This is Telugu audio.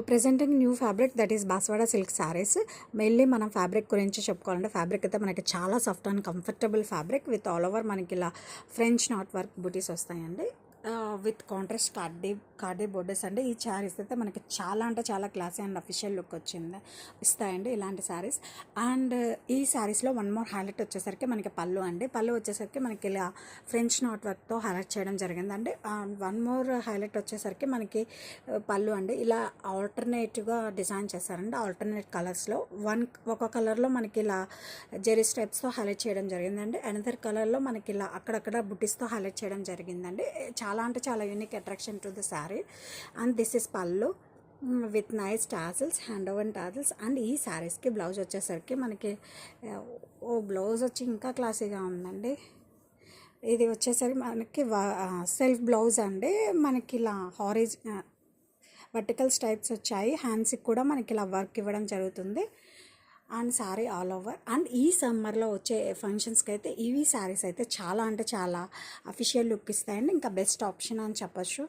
Presenting new fabric that is Banswada silk sarees. Mainly మనం ఫ్యాబ్రిక్ గురించి చెప్పుకోవాలంటే ఫ్యాబ్రిక్ అయితే మనకి చాలా soft and comfortable fabric with all over మనకి ఇలా ఫ్రెంచ్ నాట్ వర్క్ బూటీస్ వస్తాయండి. విత్ కాంట్రాస్ట్ కార్డే బోర్డర్స్ అండి. ఈ శారీస్ అయితే మనకి చాలా అంటే చాలా క్లాసీ అండ్ అఫీషియల్ లుక్ ఇస్తాయండి ఇలాంటి శారీస్. అండ్ ఈ శారీస్లో వన్ మోర్ హైలైట్ వచ్చేసరికి మనకి పళ్ళు అండి. పళ్ళు వచ్చేసరికి మనకి ఇలా ఫ్రెంచ్ నాట్ వర్క్తో హైలైట్ చేయడం జరిగిందండి. వన్ మోర్ హైలైట్ వచ్చేసరికి మనకి పళ్ళు అండి ఇలా ఆల్టర్నేటివ్గా డిజైన్ చేశారండి. ఆల్టర్నేట్ కలర్స్లో ఒక కలర్లో మనకి ఇలా జెరీ స్టెప్స్తో హైలైట్ చేయడం జరిగిందండి. అనదర్ కలర్లో మనకి ఇలా అక్కడక్కడ బుట్టిస్తో హైలైట్ చేయడం జరిగిందండి. చాలా అంటే చాలా unique attraction to the saree. And this is pallu with nice tassels, hand woven tassels. And ఈ శారీస్కి బ్లౌజ్ వచ్చేసరికి మనకి బ్లౌజ్ వచ్చి ఇంకా క్లాసీగా ఉందండి. ఇది వచ్చేసరికి మనకి సెల్ఫ్ బ్లౌజ్ అండి. మనకి ఇలా వర్టికల్ స్టైప్స్ వచ్చాయి. హ్యాండ్స్కి కూడా మనకి ఇలా వర్క్ ఇవ్వడం జరుగుతుంది. And sari all over. And ఈ సమ్మర్లో వచ్చే ఫంక్షన్స్కి అయితే ఇవి శారీస్ అయితే చాలా అంటే చాలా అఫీషియల్ లుక్ ఇస్తాయండి. ఇంకా బెస్ట్ ఆప్షన్ అని చెప్పచ్చు.